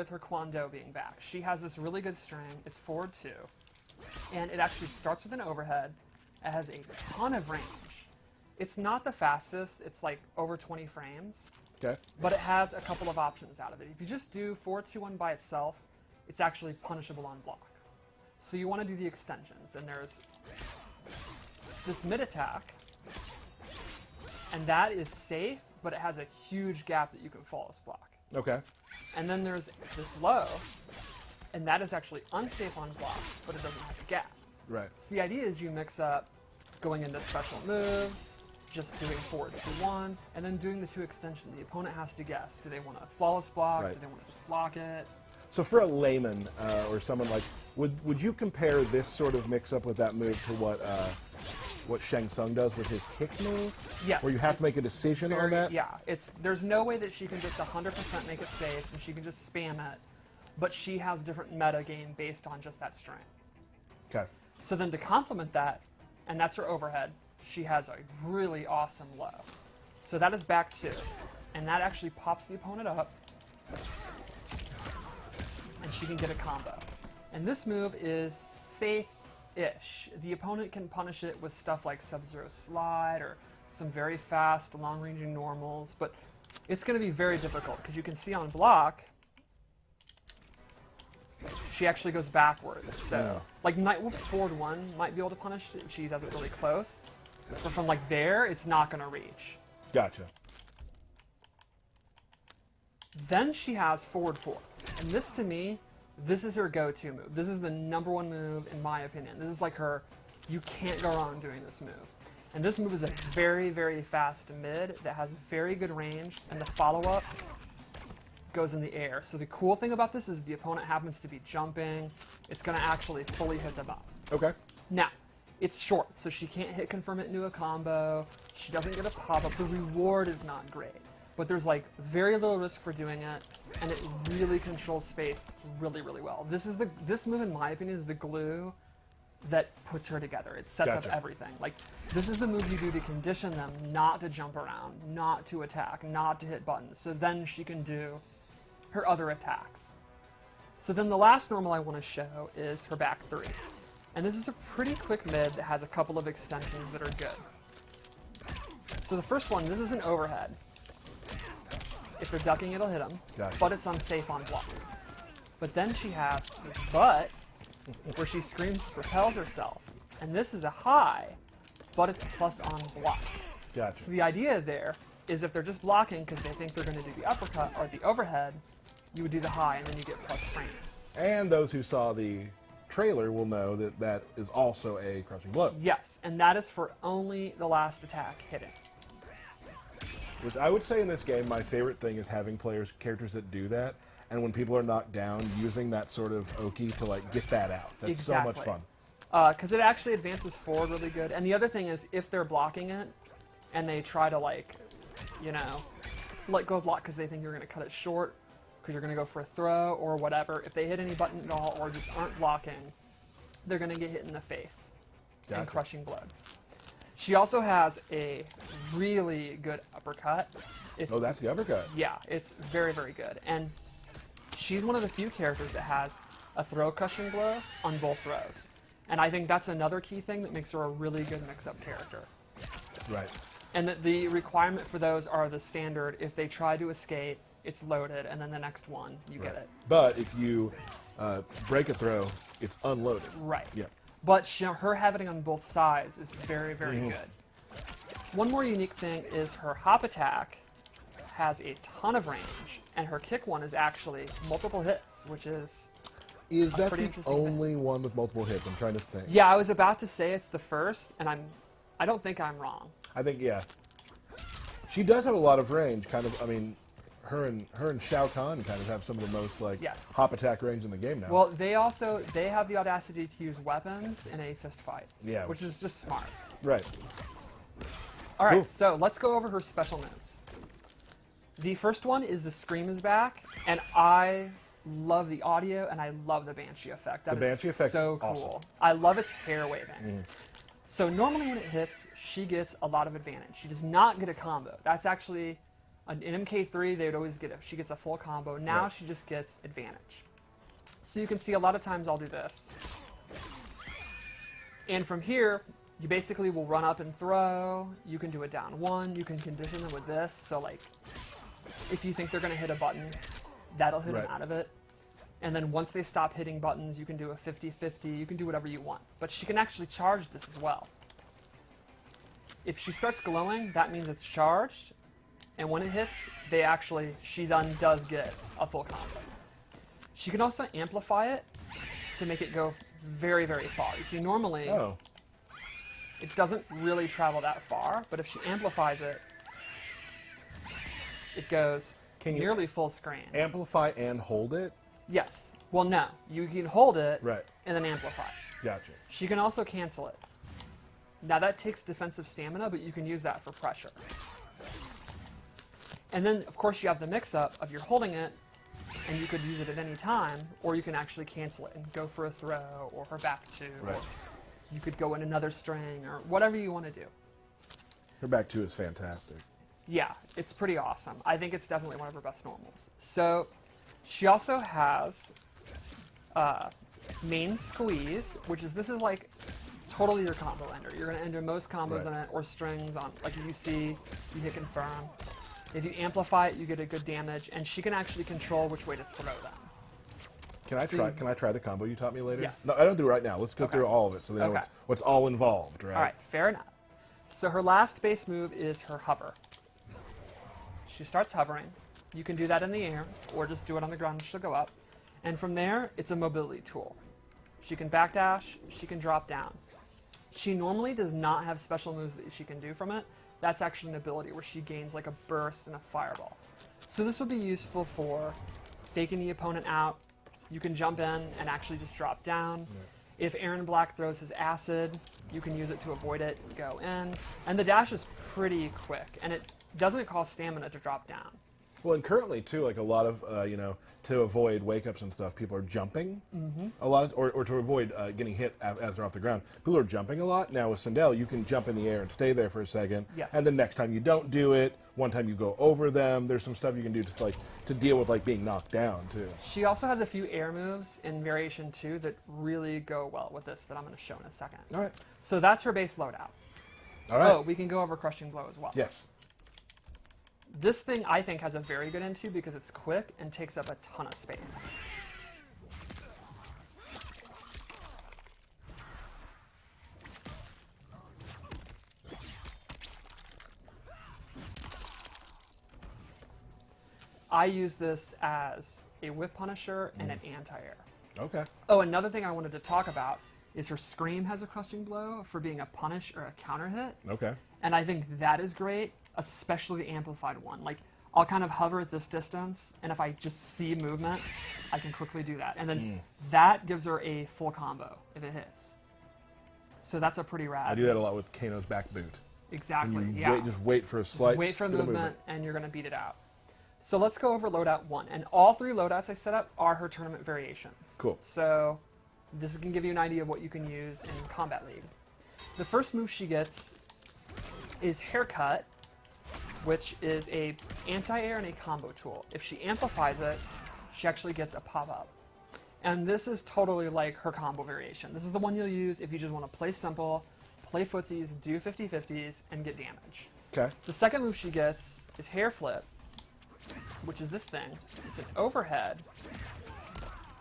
with her Kwando being back. She has this really good string. It's forward 2. And it actually starts with an overhead. It has a ton of range. It's not the fastest. It's like over 20 frames. Okay. But it has a couple of options out of it. If you just do 4-2-1 by itself, it's actually punishable on block. So you want to do the extensions. And there's this mid attack. And that is safe, but it has a huge gap that you can flawless block. Okay. And then there's this low, and that is actually unsafe on block, but it doesn't have a gap. Right. So the idea is you mix up going into special moves, just doing forward 2-1, and then doing the 2 extension. The opponent has to guess. Do they want to flawless block? Right. Do they want to just block it? So for a layman or someone like, would you compare this sort of mix-up with that move to what Shang Tsung does with his kick move? Yes. Where you have to make a decision on that? Yeah. There's no way that she can just 100% make it safe, and she can just spam it, but she has different meta game based on just that string. Okay. So then to complement that, and that's her overhead, she has a really awesome low. So that is back 2, and that actually pops the opponent up, and she can get a combo. And this move is safe-ish. The opponent can punish it with stuff like Sub-Zero Slide or some very fast, long-ranging normals, but it's going to be very difficult because you can see on block, she actually goes backwards. So, like Nightwolf's forward 1 might be able to punish it if she does it really close, but from like there, it's not going to reach. Gotcha. Then she has forward 4. And this, to me, this is her go-to move. This is the #1 move, in my opinion. This is like her, you can't go wrong doing this move. And this move is a very, very fast mid that has very good range, and the follow-up goes in the air. So the cool thing about this is if the opponent happens to be jumping, it's going to actually fully hit them up. Okay. Now, it's short, so she can't hit confirm it into a combo. She doesn't get a pop-up. The reward is not great. But there's like very little risk for doing it, and it really controls space really, really well. This move, in my opinion, is the glue that puts her together. It sets up everything. Like, this is the move you do to condition them not to jump around, not to attack, not to hit buttons. So then she can do her other attacks. So then the last normal I want to show is her back 3. And this is a pretty quick mid that has a couple of extensions that are good. So the first one, this is an overhead. If they're ducking, it'll hit them, but it's unsafe on block. But then she has this butt, where she screams, propels herself. And this is a high, but it's plus on block. Gotcha. So the idea there is if they're just blocking because they think they're going to do the uppercut or the overhead, you would do the high, and then you get plus frames. And those who saw the trailer will know that that is also a crushing blow. Yes, and that is for only the last attack hitting. Which I would say in this game, my favorite thing is having characters that do that, and when people are knocked down, using that sort of Oki to like get that out. That's so much fun. Because it actually advances forward really good. And the other thing is, if they're blocking it, and they try to like, you know, let go of block because they think you're going to cut it short, because you're going to go for a throw or whatever, if they hit any button at all or just aren't blocking, they're going to get hit in the face and crushing blow. She also has a really good uppercut. Oh, that's the uppercut. Yeah, it's very, very good. And she's one of the few characters that has a throw crushing blow on both throws. And I think that's another key thing that makes her a really good mix-up character. Right. And the requirement for those are the standard. If they try to escape, it's loaded, and then the next one, you get it. But if you break a throw, it's unloaded. Right. Yeah. But her having it on both sides is very, very good. One more unique thing is her hop attack has a ton of range, and her kick one is actually multiple hits, which is that the only one with multiple hits? I'm trying to think. Yeah, I was about to say it's the first, and I don't think I'm wrong. I think, yeah. She does have a lot of range, kind of. I mean, her and Shao Kahn kind of have some of the most like hop attack range in the game now. Well, they have the audacity to use weapons in a fist fight. Yeah, which is just smart. Right. All right, so let's go over her special moves. The first one is the Scream is back, and I love the audio and I love the Banshee effect. That is so cool. Awesome. I love its hair waving. So normally when it hits, she gets a lot of advantage. She does not get a combo. That's actually In MK3, they would always get she gets a full combo. Now Right. she just gets advantage. So you can see a lot of times I'll do this. And from here, you basically will run up and throw. You can do a down one. You can condition them with this. So like, if you think they're going to hit a button, that'll hit them out of it. And then once they stop hitting buttons, you can do a 50-50. You can do whatever you want. But she can actually charge this as well. If she starts glowing, that means it's charged. And when it hits, she then does get a full combo. She can also amplify it to make it go very, very far. You see, normally, it doesn't really travel that far, but if she amplifies it, it goes nearly full screen. Amplify and hold it? Yes. Well, no. You can hold it Right. and then amplify. Gotcha. She can also cancel it. Now, that takes defensive stamina, but you can use that for pressure. And then, of course, you have the mix-up of you're holding it, and you could use it at any time, or you can actually cancel it and go for a throw, or her back two, Right. or you could go in another string, or whatever you want to do. Her back two is fantastic. Yeah, it's pretty awesome. I think it's definitely one of her best normals. So, she also has main squeeze, this is like totally your combo ender. You're going to enter most combos on it, or strings on, like you see, you hit confirm. If you amplify it, you get a good damage, and she can actually control which way to throw them. Can I try the combo you taught me later? Yes. No, I don't do it right now. Let's go through all of it so they know what's all involved, right? All right, fair enough. So her last base move is her hover. She starts hovering. You can do that in the air, or just do it on the ground and she'll go up. And from there, it's a mobility tool. She can backdash, she can drop down. She normally does not have special moves that she can do from it. That's actually an ability where she gains like a burst and a fireball. So this would be useful for faking the opponent out. You can jump in and actually just drop down. Yeah. If Aaron Black throws his acid, you can use it to avoid it, go in. And the dash is pretty quick, and it doesn't cost stamina to drop down. Well, and currently too, like a lot of to avoid wake ups and stuff, people are jumping a lot, or to avoid getting hit as they're off the ground. People are jumping a lot. Now with SINDEL, you can jump in the air and stay there for a second, and then next time you don't do it. One time you go over them. There's some stuff you can do just like to deal with like being knocked down too. She also has a few air moves in Variation 2 that really go well with this that I'm going to show in a second. All right. So that's her base loadout. All right. Oh, we can go over Crushing Blow as well. Yes. This thing, I think, has a very good into because it's quick and takes up a ton of space. I use this as a whip punisher and an anti-air. Okay. Oh, another thing I wanted to talk about is her Scream has a Crushing Blow for being a punish or a counter hit. Okay. And I think that is great, especially the amplified one. Like, I'll kind of hover at this distance, and if I just see movement, I can quickly do that. And then that gives her a full combo if it hits. So that's a pretty rad. I do that a lot with Kano's back boot. Exactly, And you yeah. just wait for a slight Wait for bit of movement, and you're going to beat it out. So let's go over loadout 1. And all 3 loadouts I set up are her tournament variations. Cool. So this can give you an idea of what you can use in Combat League. The first move she gets is Haircut, which is a anti-air and a combo tool. If she amplifies it, she actually gets a pop-up. And this is totally like her combo variation. This is the one you'll use if you just want to play simple, play footsies, do 50-50s, and get damage. Okay. The second move she gets is Hair Flip, which is this thing. It's an overhead,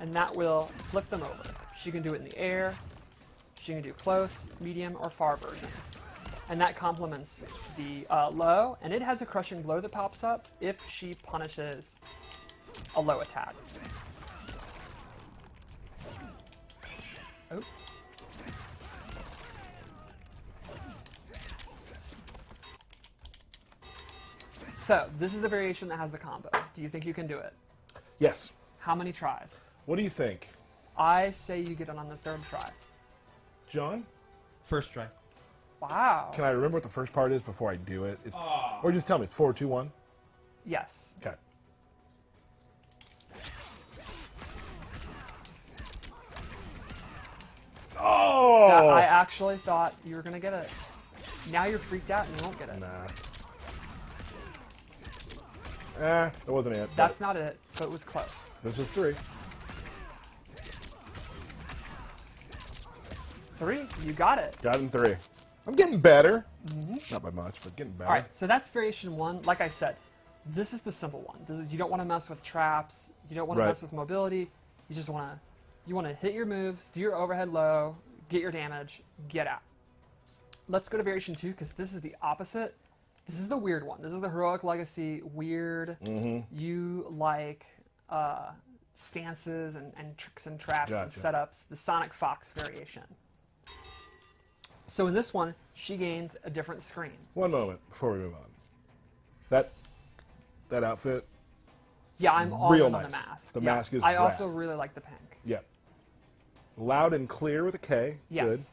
and that will flip them over. She can do it in the air, she can do close, medium, or far versions. And that complements the low, and it has a Crushing Blow that pops up if she punishes a low attack. Oh. So, this is a variation that has the combo. Do you think you can do it? Yes. How many tries? What do you think? I say you get it on the 3rd try. John? First try. Wow. Can I remember what the first part is before I do it? Or just tell me. It's 4, 2, 1? Yes. Okay. Oh! Yeah, I actually thought you were going to get it. Now you're freaked out and you won't get it. Nah. That wasn't it. That's not it, but it was close. This is 3. 3, you got it. Got in 3. I'm getting better. Not by much, but getting better. All right, so that's variation 1. Like I said, this is the simple one. You don't want to mess with traps. You don't want to mess with mobility. You just want to hit your moves, do your overhead low, get your damage, get out. Let's go to variation 2 because this is the opposite. This is the weird one. This is the Heroic Legacy weird. You like stances and tricks and traps and setups. The Sonic Fox variation. So in this one, she gains a different screen. One moment before we move on. That outfit. Yeah, I'm all in on the mask. The mask is I rad. also really like the pink. Yeah. Loud and clear with a K. Yes. Good.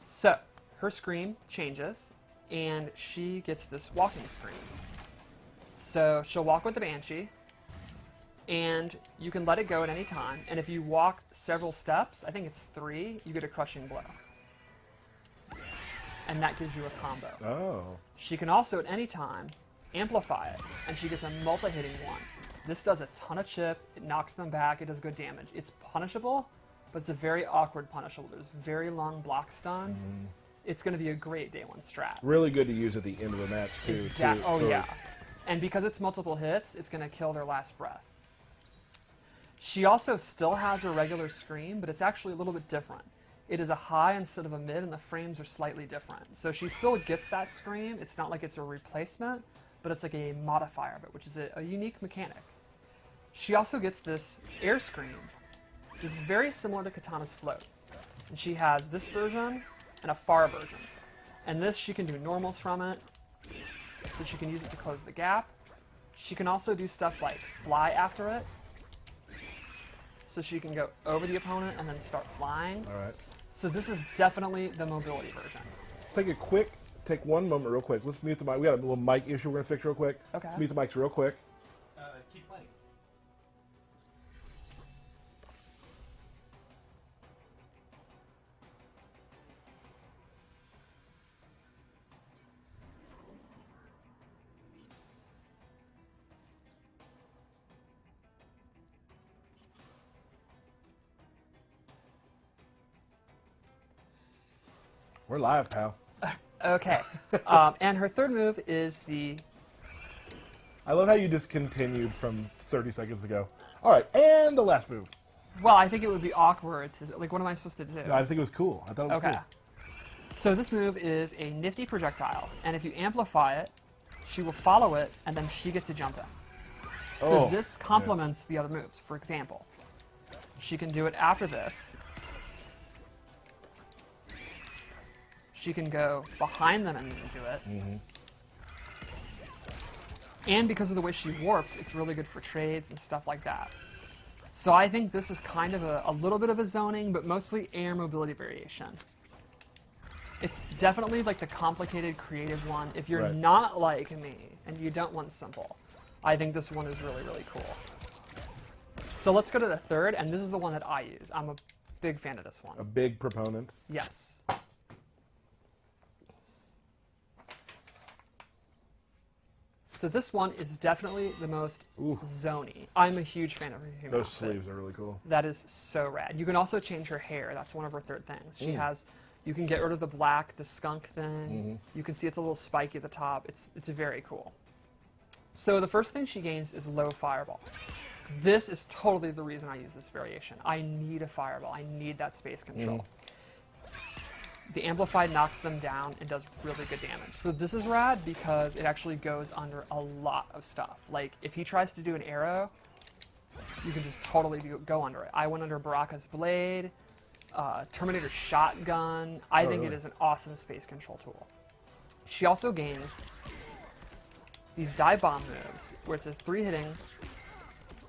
So her scream changes, and she gets this walking scream. So she'll walk with the Banshee, and you can let it go at any time. And if you walk several steps, I think it's 3, you get a crushing blow. And that gives you a combo. Oh. She can also at any time amplify it, and she gets a multi-hitting one. This does a ton of chip, it knocks them back, it does good damage. It's punishable, but it's a very awkward punishable. There's very long block stun. It's going to be a great day 1 strat. Really good to use at the end of a match, too. Oh, yeah. And because it's multiple hits, it's going to kill their last breath. She also still has her regular scream, but it's actually a little bit different. It is a high instead of a mid, and the frames are slightly different. So she still gets that scream. It's not like it's a replacement, but it's like a modifier of it, which is a unique mechanic. She also gets this air scream, which is very similar to Katana's float. And she has this version and a far version. And this, she can do normals from it, so she can use it to close the gap. She can also do stuff like fly after it, so she can go over the opponent and then start flying. All right. So this is definitely the mobility version. Let's take one moment real quick. Let's mute the mic. We got a little mic issue we're going to fix real quick. Okay. Let's mute the mics real quick. Keep playing. We're live, pal. Okay. And her third move is the... I love how you discontinued from 30 seconds ago. All right, and the last move. Well, I think it would be awkward to... Like, what am I supposed to do? No, I think it was cool. I thought it was cool. So this move is a nifty projectile, and if you amplify it, she will follow it, and then she gets a jump in. So this complements the other moves. For example, she can do it after this. She can go behind them and do it. And because of the way she warps, it's really good for trades and stuff like that. So I think this is kind of a little bit of a zoning, but mostly air mobility variation. It's definitely like the complicated, creative one. If you're not like me and you don't want simple, I think this one is really, really cool. So let's go to the third, and this is the one that I use. I'm a big fan of this one. A big proponent. Yes. So this one is definitely the most zony. I'm a huge fan of her human Those outfit. sleeves are really cool. That is so rad. You can also change her hair. That's one of her third things. She has, you can get rid of the black, the skunk thing. You can see it's a little spiky at the top. It's very cool. So the first thing she gains is low fireball. This is totally the reason I use this variation. I need a fireball. I need that space control. The amplified knocks them down and does really good damage. So this is rad because it actually goes under a lot of stuff. Like if he tries to do an arrow, you can just totally go under it. I went under Baraka's blade, Terminator shotgun. I think it is an awesome space control tool. She also gains these dive bomb moves where it's a 3-hitting,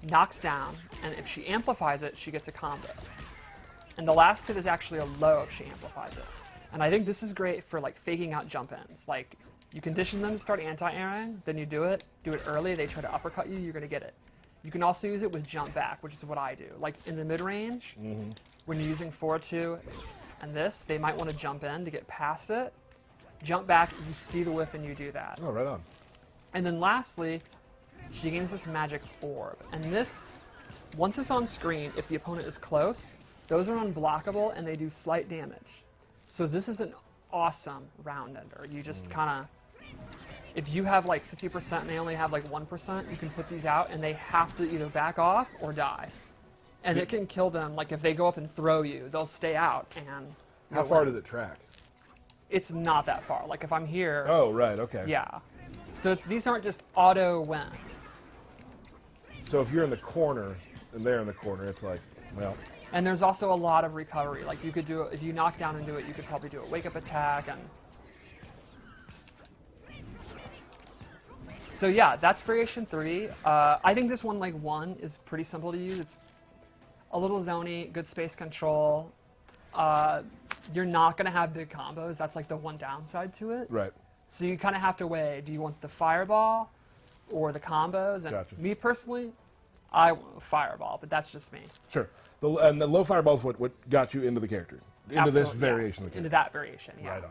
knocks down, and if she amplifies it, she gets a combo. And the last hit is actually a low if she amplifies it. And I think this is great for like faking out jump-ins. Like you condition them to start anti-airing, then you do it early, they try to uppercut you, you're gonna get it. You can also use it with jump back, which is what I do. Like in the mid-range, when you're using 4-2 and this, they might want to jump in to get past it. Jump back, you see the whiff and you do that. Oh, right on. And then lastly, she gains this magic orb. And this, once it's on screen, if the opponent is close, those are unblockable and they do slight damage. So this is an awesome round ender. You just kind of, if you have like 50% and they only have like 1%, you can put these out and they have to either back off or die. And it can kill them. Like if they go up and throw you, they'll stay out. And How far does it track? it's not that far. Like if I'm here. Oh, right, okay. Yeah. So these aren't just auto win. So if you're in the corner and they're in the corner, it's like, well. And there's also a lot of recovery. Like you could do it, if you knock down and do it, you could probably do a wake up attack. And so yeah, that's variation 3. I think this one, like 1, is pretty simple to use. It's a little zony, good space control. You're not going to have big combos. That's like the one downside to it. Right. So you kind of have to weigh, do you want the fireball or the combos? And Gotcha. me personally, I want fireball, but that's just me. Sure. And the low fireball is what got you into the character, into this Absolutely, variation yeah. of the Into character. that variation, yeah. Right on.